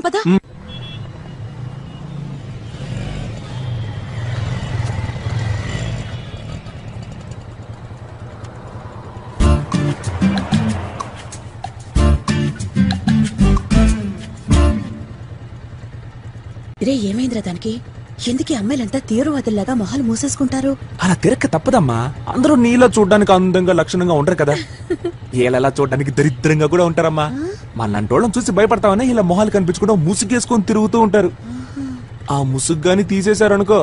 పదా. రే ఏమైందిరా దానికి? ఎందుకు అమ్మాయిలంతా తీవ్రవాదుల్లాగా మొహాలు మూసేసుకుంటారు? అలా తిరక్క తప్పదమ్మా. అందరూ నీలో చూడడానికి అందంగా లక్షణంగా ఉంటారు కదా, ఏళ్ళలా చూడడానికి దరిద్రంగా కూడా ఉంటారమ్మా. మనలాంటోళ్ళని చూసి భయపడతామని ఇలా మొహాలు కనిపించకుండా ముసుగేసుకొని తిరుగుతూ ఉంటారు. ఆ ముసుగు గాని తీసేశారనుకో.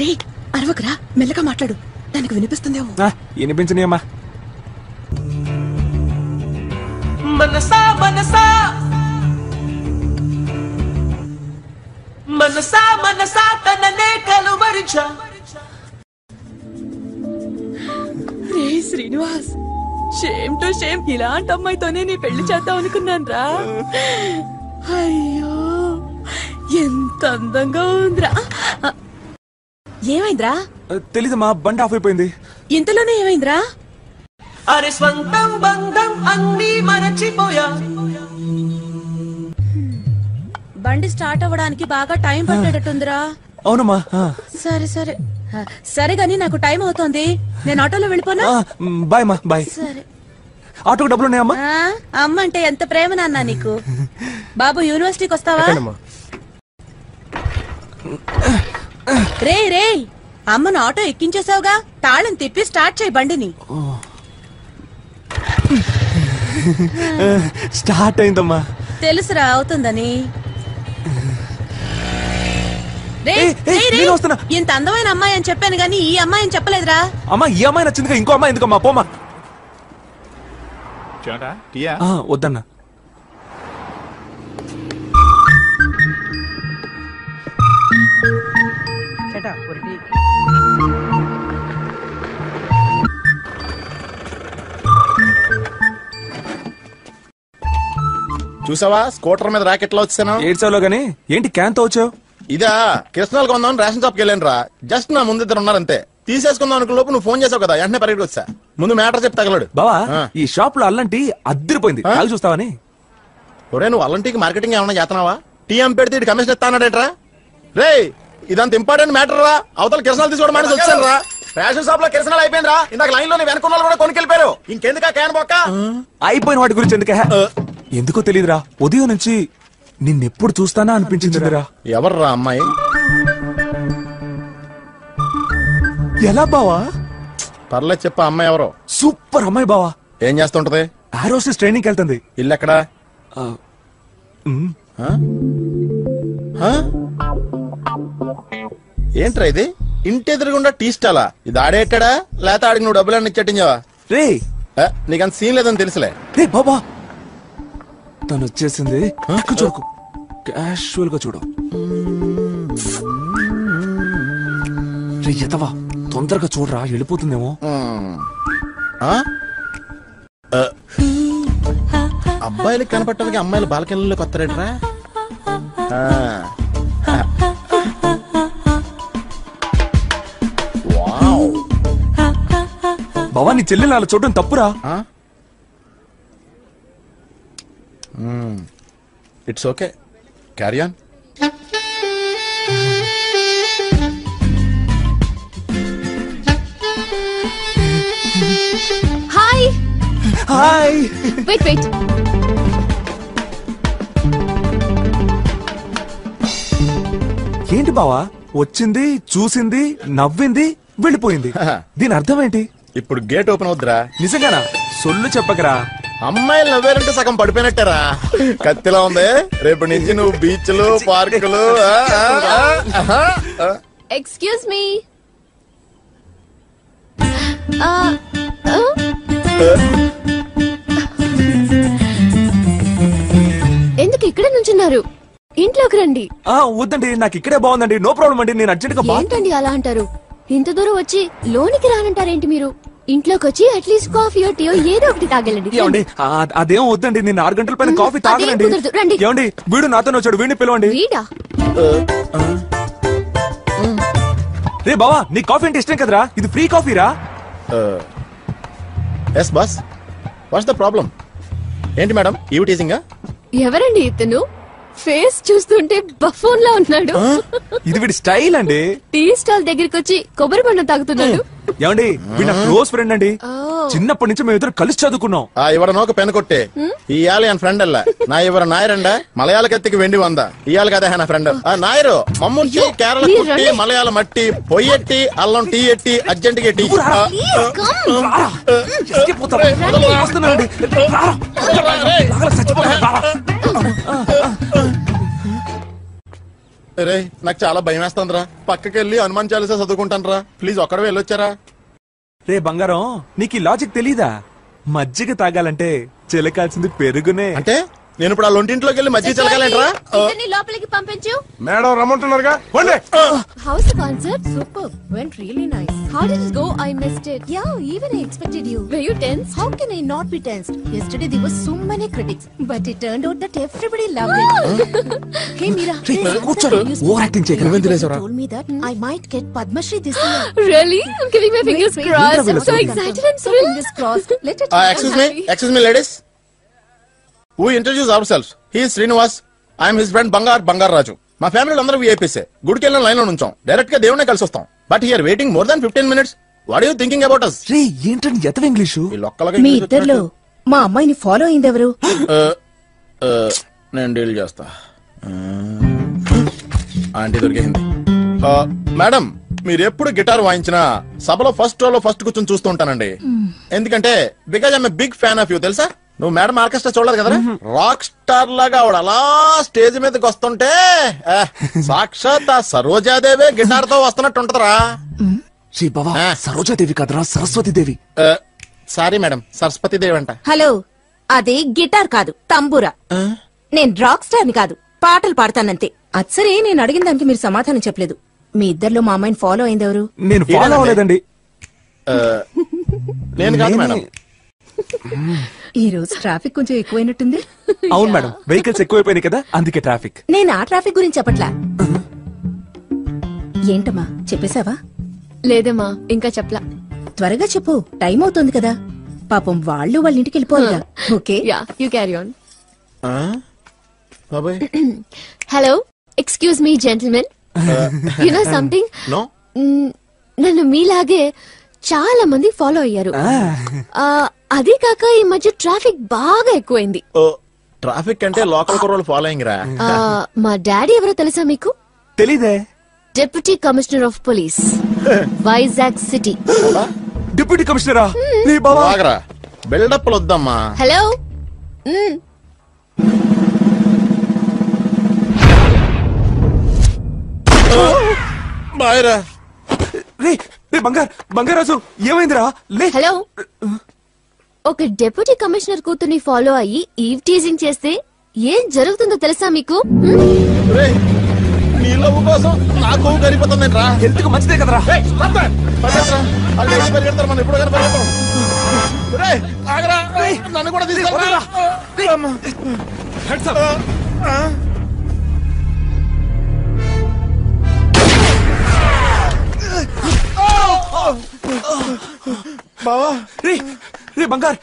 రే అరవకరా, మెల్లగా మాట్లాడు, దానికి వినిపిస్తుందేమో. వినిపించనియమ్మా. మనసా మనసా మనసా మనసా తననే కలువరించా. రే శ్రీనివాస్, షేమ్ టు షేమ్, ఇలాంటి అమ్మాయితోనే నీ పెళ్లి చేద్దాం అనుకున్నాను రా. అయ్యో ఎంత అందంగా ఉందిరా. ఏమైందిరా? తెలీదమ్మా, బండి ఆఫ్ అయిపోయింది. ఇంతలోనే ఏమైందిరా? అరే స్వంతం బంధం అన్నీ మరచిపోయా. బండి స్టార్ట్ అవ్వడానికి బాగా టైం పట్టేటట్టుందిరా. అవునమ్మా. సరే సరే సరే గాని నాకు టైం అవుతోంది, నేను ఆటోలో వెళ్ళిపోనా? బాయ్ మా బాయ్. సరే. ఆటోకి డబ్బులు ఉన్నాయమ్మా? అమ్మ అంటే ఎంత ప్రేమ నాన్న నీకు. బాబు యూనివర్సిటీకి వస్తావా? రే రే, అమ్మను ఆటో ఎక్కించేసావుగా, తాళం తిప్పి స్టార్ట్ చేయి బండిని. స్టార్ట్ అయిందమ్మా. తెలుసురా అవుతుందని. ఇంత అందమైన అమ్మాయి అని చెప్పాను గానీ ఈ అమ్మాయి అని చెప్పలేదురా. అమ్మా ఈ అమ్మాయి నచ్చిందిగా, ఇంకో అమ్మాయి ఎందుకమ్మా, పోమా. వద్దన్నా. చూసావా స్కూటర్ మీద రాకెట్లో వచ్చాను. ఏడ్చావులో గానీ ఏంటి క్యాన్ తో వచ్చావు? ఇదా కిరసనాలు కొందామని రేషన్ షాప్కి వెళ్ళాను రా. జస్ట్ నా ముందు ఇద్దరు ఉన్నారంతే. తీసేసుకుందాం అనుకున్న లోపు నువ్వు ఫోన్ చేసావు కదా, వెంటనే పరిగెత్తి వచ్చా. ముందు మ్యాటర్ చెప్పి తగలడు. బావా ఈ షాప్ లో అల్లంటి అద్దరిపోయింది, తాగి చూస్తావని. ఒరే నువ్వు అల్లంటికి మార్కెటింగ్ ఏమన్నా చేస్తున్నావా? టీ అమ్మి పెడితే కమిషన్ ఇస్తానడేట్రా? రే ఇదంత ఇంపార్టెంట్ మ్యాటర్ రా. అవతల కిరసనాలు తీసుకోవడం మానేసి వచ్చాను రా. రేషన్ షాప్ లో కిరసనాలు అయిపోయింది రా. ఇందాక లైన్ లో వెనకున్న కూడా కొనుకెళ్ళిపోయారు. ఇంకెందుకా క్యాన్ బొక్క? అయిపోయిన వాటి గురించి ఎందుకే? ఎందుకో తెలియదురా, ఉదయం నుంచి నిన్నెప్పుడు చూస్తానా అనిపించిందిరా. ఎవర్రా అమ్మాయి? ఎలా బావా? పర్లేదు చెప్పా, అమ్మాయి ఎవరో? సూపర్ అమ్మాయి బావా. ఏం చేస్తుంటది? ఏరోస్టేస్ ట్రైనింగ్ వెళ్తుంది. ఇల్లు ఎక్కడా? ఏంట్రా ఇది? ఇంటి ఎదురుగుండా టీ స్టాలా? ఇది ఆడేట్టాడా లేకపోతే ఆడికి నువ్వు డబ్బులన్నీ ఇచ్చేటించావా? రే నీకంత సీన్ లేదని తెలుసులే. రే బాబా తను వచ్చేసింది. చూడకు, క్యాషువల్ గా చూడు. రే ఎతవా తొందరగా చూడరా, వెళ్ళిపోతుందేమో. అబ్బాయిలకు కనపట్టడానికి అమ్మాయిలు బాల్కనీలోకి వస్తారేట్రా? బావా నీ చెల్లెలు అలా చూడడం తప్పురా. It's okay, carry on. Hi hi. Wait wait, ఏంటి బావా వచ్చింది, చూసింది, నవ్వింది, వెళ్ళిపోయింది. దీని అర్థం ఏంటి? ఇప్పుడు గేట్ ఓపెన్ అవుద్దిరా. నిజంగానా? సొల్లు చెప్పకరా. అమ్మాయిలు నవ్వారంటే సగం పడిపోయినట్టారా. కత్తిలా ఉంది. రేపు నుంచి నువ్వు బీచ్లు, పార్కులు. Excuse me. ఎందుకు ఇక్కడ నుంచున్నారు? ఇంట్లోకి రండి. వద్దండి, నాకు ఇక్కడే బాగుందండి. నో ప్రాబ్లం అండి, నేను అర్జెంట్ గా. ఏంటండి అలా అంటారు? ఇంత దూరం వచ్చి లోనికి రానంటారేంటి మీరు? ఇంట్లోకి వచ్చి అట్లీస్ట్ కాఫీ టీయో ఏదో ఒకటి తాగలండి. ఏమండి అదేం వద్దండి, నేను 6 గంటల పైన కాఫీ తాగలండి. ఏమండి వీడు నాతో వచ్చాడు, వీడిని పిలవండి. వీడా? రే బావా నీ కాఫీ అంటే ఇష్టం కదరా, ఇది ఫ్రీ కాఫీ రా. Yes boss, what's the problem? ఏంటి మేడం ఈవ్ టీజింగా? ఎవరండి ఇతను? ఫేస్ చూస్తుంటే బఫోన్ లా ఉన్నాడు. ఇది వీడి స్టైల్ అండి. టీ స్టాల్ దగ్గరికి వచ్చి కొబ్బరి బొండం తాగుతున్నాడు. ఏమండి వీడి క్లోజ్ ఫ్రెండ్ అండి. చిన్నప్పటి నుంచి మేము ఇద్దరు కలిసి చదువుకున్నాం. ఇవడ నోక పెన్ కొట్టే ఇయాలి అని ఫ్రెండ్ అల్ల నా ఇవర నాయరండ మలయాళ కత్తికి వెండి వంద ఇయాలి కదా నా ఫ్రెండ్ నాయరు మమ్మూర్చి కేరళ కుట్టి మలయాళ మట్టి పొయ్యెట్టి అల్లం టీ ఎట్టి అర్జెంట్ గా టీ రే నాకు చాలా భయం వేస్తుందిరా. పక్కకెళ్ళి హనుమాన్ చాలీసా చదువుకుంటాను రా. ప్లీజ్ ఒక్కడే వెళ్ళొచ్చారా. రే బంగారం నీకు ఈ లాజిక్ తెలీదా? మజ్జిగ తాగాలంటే చిలకాల్సింది పెరుగునే. అంటే నేను ఇప్పుడు ఆ లొంటింట్లోకి వెళ్ళి మధ్య చిలకాలంటరా? లోపలికి పంపించు. Madam రమ్మంటున్నారుగా. How's the concert? Superb. Went really nice. How did it go? I missed it. Yeah, even I expected you. Were you tense? How can I not be tensed? Yesterday there were so many critics, but it turned out that everybody loved it. Hey Meera, over acting చేయకు. told me that I might get Padma Shri this year. Really? I'm keeping my fingers crossed. I'm so excited and thrilled. Fingers crossed. Let it. Excuse me, ladies. We introduce ourselves. He is Srinivas. I am his friend Bangar Raju. మా ఫ్యామిలీలో అందరూ వీఐపీసే. గుడికి వెళ్ళిన line లో నుంచాం. Direct గా దేవునే కలిసి వస్తాం. But here waiting more than 15 minutes. What you thinking about us? రే ఏంటండి ఎతవ ఇంగ్లీషు? మీ ఇద్దర్లో మా అమ్మాయిని ఫాలో అయింది ఎవరు? నేను డీల్ చేస్తా. ఆంటీ దొరికింది. మేడం మీరు ఎప్పుడు గిటార్ వాయించినా సభలో ఫస్ట్ రోలో ఫస్ట్ కూర్చొని చూస్తూ ఉంటానండి. ఎందుకంటే because I'm big fan of you. తెలుసా? నువ్వు మేడం ఆర్కెస్ట్రా చూడలేదు కదా? రాక్ స్టార్ లాగా ఆవిడ అలా స్టేజ్ మీదకి వస్తుంటే సాక్షాత్ ఆ సరోజాదేవి గిటార్ తో వస్తున్నట్టు ఉంటదరా. శ్రీ బావా సరోజాదేవి కదరా, సరస్వతి దేవి. సారీ మేడం, సరస్వతి దేవి అంట. హలో, అది గిటార్ కాదు, తంబూరా. నేను రాక్ స్టార్ ని కాదు, పాటలు పాడతానంతే. అచ్చరే నేను అడిగిన దానికి మీరు సమాధానం చెప్పలేదు. మీ ఇద్దర్లో మా అమ్మాయిని ఫాలో అయింది ఎవరు? నేను ఫాలో అవ్వలేదండి. నేను కాదు మేడం. ఈ రోజు ట్రాఫిక్ కొంచెం ఎక్కువైనట్టుంది. అవును మేడం, వెహికల్స్ ఎక్కువైపోయినాయి కదా, అందుకే ట్రాఫిక్. నేను ఆ ట్రాఫిక్ గురించి చెప్పట్లా. ఏంటమ్మా చెప్పేశావా? లేదమ్మా, ఇంకా చెప్పలా. త్వరగా చెప్పు, టైం అవుతుంది కదా. పాపం వాళ్ళు వాళ్ళ ఇంటికి వెళ్ళిపోవాలిగా. Okay, yeah, you carry on. Hello, excuse me gentlemen. You know something? No. నన్ను మీలాగే చాలా మంది ఫాలో అయ్యారు. అదే కాక ఈ మధ్య ట్రాఫిక్ బాగా ఎక్కువైంది. ట్రాఫిక్ అంటే లోకల్ కుర్రోళ్ళు ఫాలోయింగ్ రా. మా డాడీ ఎవరో తెలుసా మీకు? తెలీదే. Deputy commissioner of police, Vizag city. Deputy కమిషనరా? బాగరా బిల్డప్ వద్దమ్మా. హలో. బాయ్రా. రే రే బంగారాజు ఏమైందిరా? లే. హలో. ఒక డిప్యూటీ కమిషనర్ కూతుర్ని ఫాలో అయ్యి ఈవ్ టీజింగ్ చేస్తే ఏం జరుగుతుందో తెలుసా మీకు? నీ లవ్ కోసం నా కొవ్వు కరిగిపోతుంది రా. హెల్త్ కు మంచిదే కదరా. మనం ఎప్పుడు కానీ పరిగెత్తాం. నన్ను కూడా తీసుకెళ్ళరా. బావా రే రే బంగార్,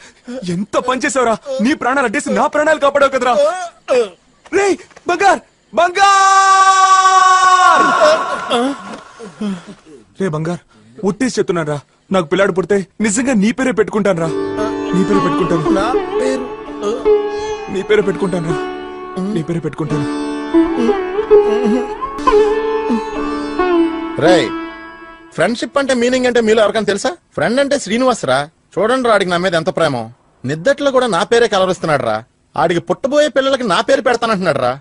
ఎంత పని చేసావురా. నీ ప్రాణాలు అడ్డేసి నా ప్రాణాలు కాపాడావు కదరా. రే బంగార్ రే బంగార్, ఒట్టేసి చెప్తున్నాను రా, నాకు పిల్లాడు పుడితే నిజంగా నీ పేరే పెట్టుకుంటాను రా. నీ పేరే పెట్టుకుంటాను. నీ పేరే పెట్టుకుంటాను రా. నీ పేరే పెట్టుకుంటాను. రే ఫ్రెండ్షిప్ అంటే మీనింగ్ అంటే మీలో ఎవరికైనా తెలుసా? ఫ్రెండ్ అంటే శ్రీనివాస్ రా. చూడండి రా, ఆడికి నా మీద ఎంత ప్రేమో. నిద్దట్లో కూడా నా పేరే కలవరిస్తున్నాడు రా. ఆడికి పుట్టబోయే పిల్లలకి నా పేరు పెడతానంటున్నాడు రా.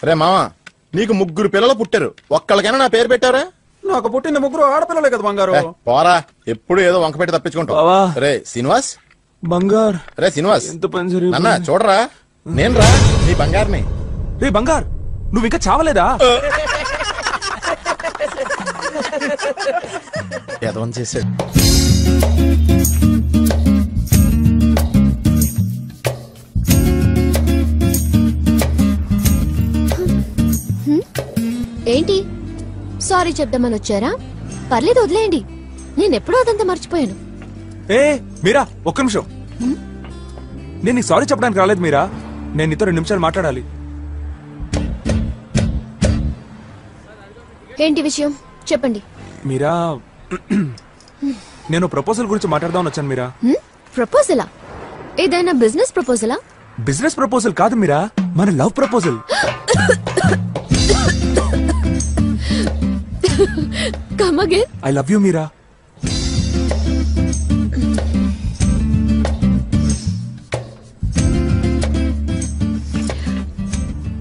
రే మావా, నీకు 3 పిల్లలు పుట్టారు, ఒక్కళ్ళకైనా నా పేరు పెట్టారా? నాకు పుట్టిన 3 ఆడపిల్లలే కదా బంగారు. పోరా, ఎప్పుడు ఏదో వంక పెట్టి తప్పించుకుంటావు. రే శ్రీనివాస్ బంగార్. రే శ్రీనివాస్ ఎంత పని జరిగింది అన్న, చూడరా నేను రా నీ బంగారుని. రే బంగార్, నువ్వు ఇంకా చావలేదా? ఏదో చేసాడు. ఏంటి సారీ చెప్దామని వచ్చారా? పర్లేదు, వదిలేయండి. నేనెప్పుడో అదంతా మర్చిపోయాను. ఏ మీరా, ఒక్క నిమిషం. నేను నీకు సారీ చెప్పడానికి రాలేదు మీరా. నేను నీతో 2 నిమిషాలు మాట్లాడాలి. ఏంటి విషయం చెప్పండి. మీరా నేను ప్రపోజల్ గురించి మాట్లాడదామని వచ్చాను మీరా. ప్రపోజలా? ఏదైనా బిజినెస్ ప్రపోజలా? బిజినెస్ ప్రపోజల్ కాదు మీరా, మన love proposal. Come again. I love you Meera.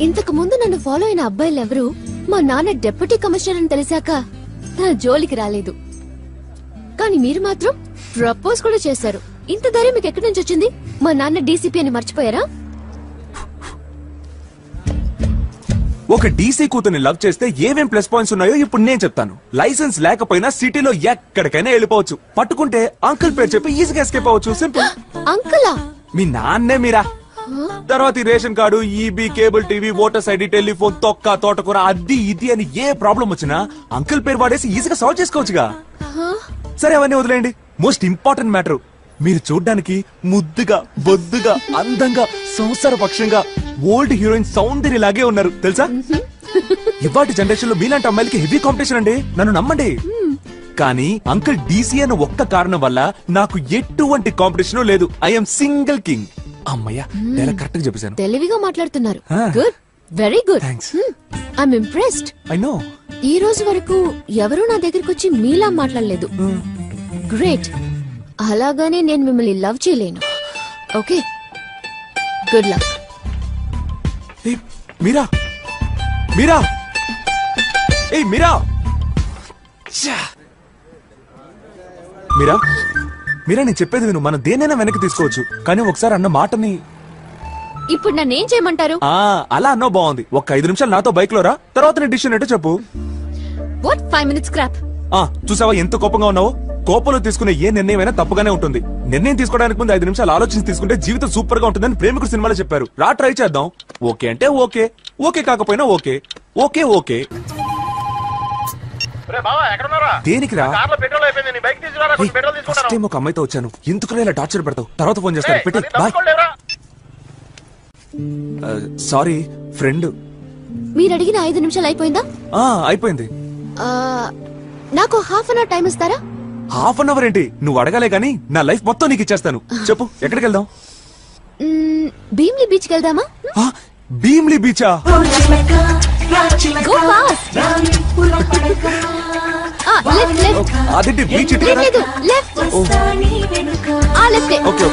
ఇంతకు ముందు నన్ను ఫాలో అయిన అబ్బాయిలు ఎవరు మా నాన్న డెప్యూటీ కమిషనర్ అని తెలిసాక నా జోలికి రాలేదు. కానీ మీరు మాత్రం ప్రపోజ్ కూడా చేశారు. ఇంత ధైర్యం మీకు ఎక్కడి నుంచి వచ్చింది? మా నాన్న డీసీపీ అని మర్చిపోయారా? ఒక డీసీ కూతుర్ని లవ్ చేస్తే ఏమేం ప్లస్ పాయింట్స్ ఉన్నాయో ఇప్పుడు నేను చెప్తాను. లైసెన్స్ లేకపోయినా సిటీలో ఎక్కడికైనా వెళ్ళిపోవచ్చు. పట్టుకుంటే అంకుల్ పేరు చెప్పి ఈజీగా ఎస్కేప్ అవ్వచ్చు. సింపుల్. అంకులా? మీ నాన్నే మీరా. తర్వాత ఈ ration card, EB, cable TV, voters ID, telephone, తొక్క, తోటకూర, అది ఇది అని ఏ ప్రాబ్లం వచ్చినా అంకుల్ పేరు వాడేసి ఈజీగా సాల్వ్ చేసుకోవచ్చుగా. సరే అవన్నీ వదిలేయండి. మోస్ట్ ఇంపార్టెంట్ మ్యాటర్, మీరు చూడ్డానికి ముద్దుగా, బొద్దుగా, అందంగా, సంసార పక్షంగా ఓల్డ్ హీరోయిన్ సౌందర్యలాగే ఉన్నారు తెలుసా. ఇవాటి జనరేషన్ లో మీలాంటి అమ్మాయిలకి హెవీ కాంపిటీషన్ అండి, నన్ను నమ్మండి. కానీ అంకుల్ డీసీ అన్న ఒక్క కారణం వల్ల నాకు ఎటువంటి కాంపిటీషన్ లేదు. I'm single king. అమ్మయ్యా, నేను కరెక్ట్ గా చెప్పేశాను. తెలివిగా మాట్లాడుతున్నారు. Good, very good. I'm impressed. I know. ఈ రోజు వరకు ఎవరూ నా దగ్గరికి వచ్చి మీలా మాట్లాడలేదు. గ్రేట్. అలాగానే నేను మిమ్మల్ని లవ్ చేయలేను. Okay, good luck. Meera, Meera, ఏయ్ మీరా, మీరా, మీరా, నేను చెప్పేది విను. మనం దేనైనా వెనక్కి తీసుకోవచ్చు, కానీ ఒకసారి అన్న మాటని. ఇప్పుడు నన్ను ఏం చేయమంటారు? అలా అన్నో బాగుంది. ఒక 5 నిమిషాలు నాతో బైక్ లో రా, తర్వాత నీ డిసిషన్ ఏంటో చెప్పు. What 5 minutes scrap? చూసావా ఎంత కోపంగా ఉన్నావు? కోపంలో తీసుకునే ఏ నిర్ణయమైనా తప్పుగానే ఉంటుంది. నిర్ణయం తీసుకోవడానికి ముందు 5 నిమిషాలు ఆలోచించి తీసుకుంటే జీవితం సూపర్ గా ఉంటుందని ప్రేమికుడు సినిమాలో చెప్పారు. రా, ట్రై చేద్దాం. ఓకే అంటే ఓకే, ఓకే కాకపోయినా ఓకే, ఓకే ఓకే. దేనికి రా? ఫస్ట్ టైం ఒక అమ్మాయితో వచ్చాను, ఎందుకు ఇలా టార్చర్ పెడతావు? తర్వాత ఫోన్ చేస్తాను. పెట్టి బాయ్. Sorry friend. మీరు అడిగిన 5 నిమిషాలు అయిపోయిందా? అయిపోయింది. నాకు హాఫ్ అన్ అవర్ టైం ఇస్తారా? హాఫ్ అన్ అవర్ ఏంటి? నువ్వు అడగాలే గానీ నా లైఫ్ మొత్తం నీకు ఇచ్చేస్తాను. చెప్పు, ఎక్కడికి వెళ్దాం? భీమ్లీ బీచ్ కి వెళ్దామా? భీమ్లీ బీచా? Go fast. Left. అదేంటి బీచ్ ఇటు కదా? Left. Left. Okay okay.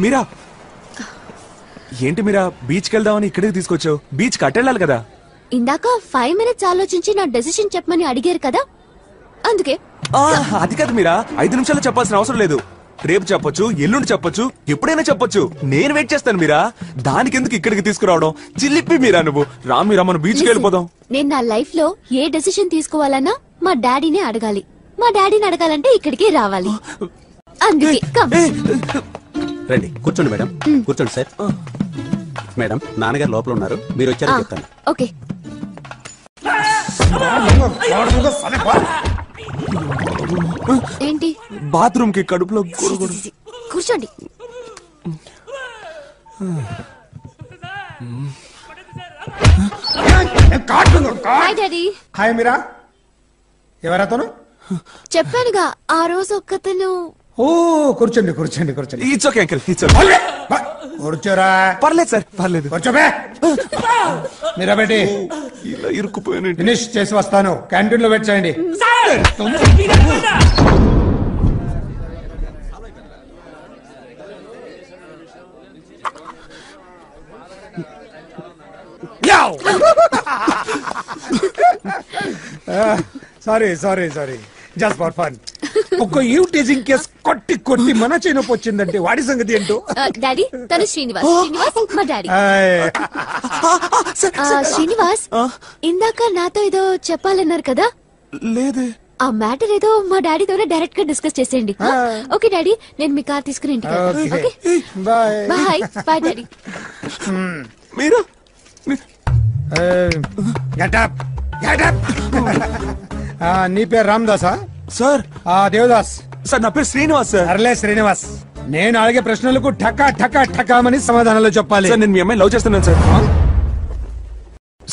Meera, ఏంటి మీరా బీచ్కి వెళ్దామని ఇక్కడికి తీసుకొచ్చావు? బీచ్ కట్టెళ్ళాలి కదా. ఇందాక 5 minutes ఆలోచించి నా డెసిషన్ చెప్పమని అడిగారు కదా, అందుకే. అది కాదు మీరా, 5 నిమిషాలు చెప్పాల్సిన అవసరం లేదు. రేపు చెప్పొచ్చు, ఎల్లుండి చెప్పొచ్చు, ఎప్పుడైనా చెప్పొచ్చు. నేను వెయిట్ చేస్తాను మీరా. దానికి ఎందుకు ఇక్కడికి తీసుకురావడం? చిల్లిప్పి మీరా నువ్వు. రా మీరా, మనం బీచ్కి వెళ్ళిపోదాం. నేను నా లైఫ్ లో ఏ డెసిషన్ తీసుకోవాలన్నా మా డాడీనే అడగాలి. మా డాడీని అడగాలంటే ఇక్కడికి రావాలి. అందుకే రండి, కూర్చోండి మేడం. కూర్చోండి సార్. మేడం, నాన్నగారు లోపల ఉన్నారు, మీరు వచ్చారని చెప్తాను. ఓకే. ఏంటి? బాత్రూమ్ కి కడుపులో కూర్చోండి. Hi daddy. హాయ్ మీరా. ఎవరతను? చెప్పానుగా ఆ రోజు ఒక్కతను. ఓ, కూర్చోండి కూర్చోండి కూర్చోండి. It's okay uncle, it's okay. కూర్చోరా. పర్లేదు సార్, పర్లేదు. కూర్చోబే. మీరా బేటి, ఇలా ఇరుక్కుపోయాను. ఫినిష్ చేసి వస్తాను. క్యాంటీన్ లో వెయిట్ చేయండి. Sorry sorry sorry, just for fun. ఒక యూ టీజింగ్ కేస్ కొట్టి కొట్టి మన చేయనొప్పి వచ్చిందంటే వాడి సంగతి ఏంటో. డాడీ, తను శ్రీనివాస్. శ్రీనివాస్ మా డాడీ. శ్రీనివాస్, ఇందాక నాతో ఏదో చెప్పాలన్నారు కదా? లేదే. ఆ మ్యాటర్ ఏదో మా డాడీతోనే డైరెక్ట్ గా డిస్కస్ చేసేయండి. ఓకే డాడీ, నేను మీ కార్ తీసుకుని ఇంటికి. Bye bye. Bye daddy. మీరు నీ పేరు రామదాసా? సార్. దేవదాస్. సార్ నా పేరు శ్రీనివాస్ సార్. అర్లే శ్రీనివాస్, నేను అడిగే ప్రశ్నలకు ఠకా ఠకా ఠకామని సమాధానాలు చెప్పాలి. సార్ నేను మీ అమ్మాయి లవ్ చేస్తున్నాను సార్.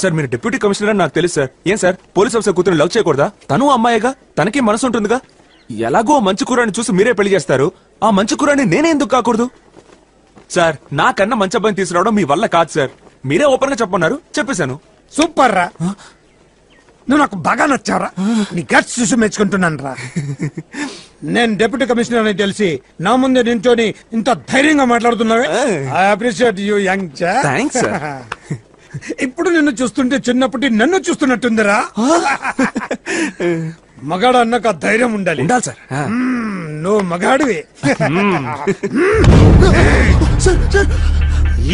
సార్ మీరు డిప్యూటీ కమిషనర్ అని నాకు తెలుసు సార్. ఏం సార్ పోలీస్ ఆఫీసర్ కూతురు లవ్ చేయకూడదా? తను అమ్మాయిగా, తనకి మనసు ఉంటుందిగా. ఎలాగో మంచి కూరని చూసి మీరే పెళ్లి చేస్తారు, ఆ మంచి కూరని నేనే ఎందుకు కాకూడదు? సార్ నాకన్నా మంచి అబ్బాయిని తీసుకురావడం మీ వల్ల కాదు సార్. మీరే ఓపెన్ గా చెప్పన్నారు, చెప్పేశాను. సూపర్ రా, నువ్వు నాకు బాగా నచ్చావురా. నీ గట్స్ చూసి మెచ్చుకుంటున్నాను రా. నేను డిప్యూటీ కమిషనర్ అని తెలిసి నా ముందే నించోని ఇంత ధైర్యంగా మాట్లాడుతున్నావే. ఐ అప్రిషియేట్ యూ యంగ్ చా. Thanks sir. ఇప్పుడు నిన్ను చూస్తుంటే చిన్నప్పటి నన్ను చూస్తున్నట్టుందిరా. మగాడు అన్నాక ధైర్యం ఉండాలి. ఉండాలి సార్. నువ్వు మగాడివి.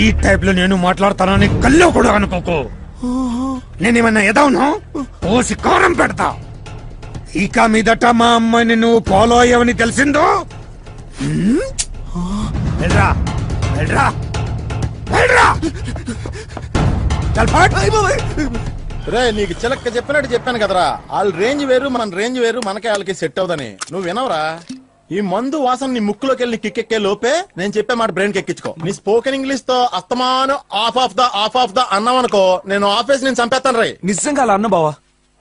ఈ టైప్ లో నేను మాట్లాడతానని కల్లో కూడా అనుకోకు. నేనేమన్నా ఎదవను పోసి కారం పెడతా. ఇక మీదట మా అమ్మాయిని నువ్వు ఫాలో అయ్యావని తెలిసిందో వెళ్ళరా వెళ్ళరా వెళ్ళరా. రే నీకు చిలక్క చెప్పినట్టు చెప్పాను కదరా, వాళ్ళ రేంజ్ వేరు మన రేంజ్ వేరు, మనకే వాళ్ళకి సెట్ అవుదని. నువ్వు వినవరా? ఈ మందు వాసన నీ ముక్కులోకి వెళ్ళి కిక్కెక్కే లోపే నేను చెప్పే మాట బ్రెయిన్ ఎక్కించుకో. నీ స్పోకెన్ ఇంగ్లీష్ తో అస్తమాను ఆఫ్ ఆఫ్ ద అన్నాం అనుకో, నేను ఆఫీస్ నేను చంపేస్తాను రే. నిజంగా అలా అన్న బావా.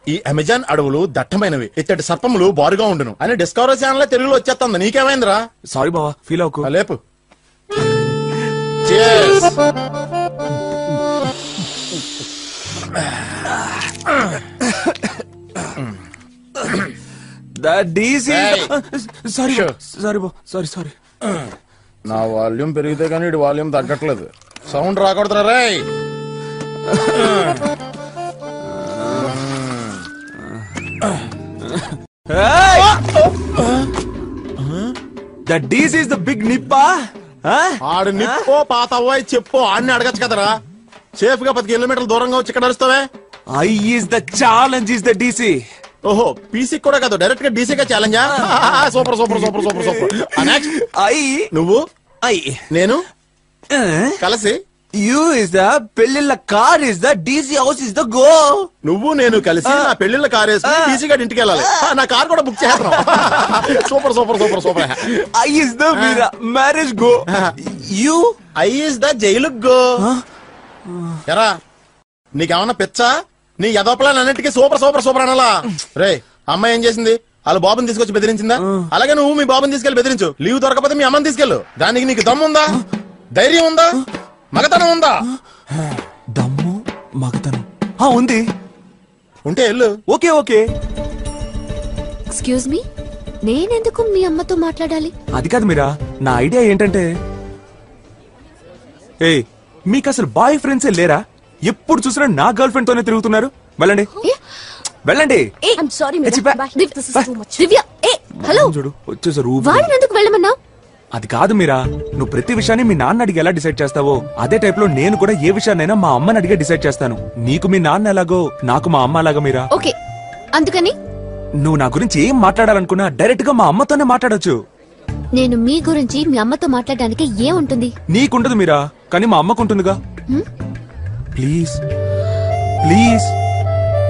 ఈ అమెజాన్ అడవులు దట్టమైనవి, ఇత్తడి సర్పములు బారుగా ఉండును అని డిస్కవరీ ఛానల్ తెలుగులో వచ్చేస్తుంది. నీకేమైందిరా? సారీ బావా, ఫీల్ అవ్వకు. లేపు. Cheers. సారీ సారీ బా, సారీ సారీ. నా వాల్యూమ్ పెరిగితే కానీ ఇటు వాల్యూమ్ తగ్గట్లేదు. సౌండ్ రాకూడదురా రే. That DC is the big nippa. ఆడు నిప్పో పాతవ్వో చెప్పు, ఆడిని అడగచ్చు కదరా. సేఫ్ గా 10 కిలోమీటర్ల దూరంగా వచ్చి ఇక్కడ అరుస్తావే. I is the challenge is the DC. ఓహో పీసీ కూడా కాదు, డైరెక్ట్ గా డీసీ గా ఛాలెంజా? Super super super super super. Next నువ్వు నేను కలిసి You is the పెళ్లిళ్ళ car is the DC house is the go. నువ్వు నేను కలిసి నా పెళ్లిళ్ళ కార్ వేసుకుని డీసీ గారి ఇంటికి వెళ్ళాలి. నా కార్ కూడా బుక్ చేస్తున్నాం. Super super super super. I is the marriage go. You I is the jail go. ఎరా నీకేమన్నా పిచ్చా? నీ యదోపలన్నిటికీ సూపర్ సూపర్ సూపర్ అనాలా? రే అమ్మాయి ఏం చేసింది? వాళ్ళ బాబుని తీసుకొచ్చి బెదిరించిందా? అలాగే నువ్వు మీ బాబుని తీసుకెళ్లి బెదిరించు. లీవ్ దొరకపోతే మీ అమ్మని తీసుకెళ్ళు. దానికి నీకు దమ్ము ఉందా? ధైర్యం ఉందా? మగతనం ఉందా? దమ్ము మగతనం ఉంది. ఉంటే వెళ్ళు. Okay okay. ఎక్స్క్యూజ్ మీ, నేనెందుకు మీ అమ్మతో మాట్లాడాలి? అది కాదు మీరా, నా ఐడియా ఏంటంటే, ఏ మీకు అసలు బాయ్ ఫ్రెండ్సే లేరా? ఎప్పుడు చూసినా నా గర్ల్ ఫ్రెండ్ తోనే తిరుగుతున్నారు. వెళ్ళండి వెళ్ళండి. చూడు వచ్చేసారు. ఎందుకు వెళ్ళమన్నావు? అది కాదు మీరా, నువ్వు ప్రతి విషయాన్ని మీ నాన్న అడిగి ఎలా డిసైడ్ చేస్తావో అదే టైప్ లో నేను కూడా ఏ విషయాన్నైనా మా అమ్మని అడిగే డిసైడ్ చేస్తాను. నీకు మీ నాన్న ఎలాగో నాకు మా అమ్మ అలాగా మీరా. ఓకే అందుకని నువ్వు నా గురించి ఏం మాట్లాడాలనుకున్నా డైరెక్ట్ గా మా అమ్మతోనే మాట్లాడొచ్చు. నేను మీ గురించి మీ అమ్మతో మాట్లాడడానికి ఏముంటుంది? నీకుంటది మీరా, కానీ మా అమ్మకుంటుందిగా. Please please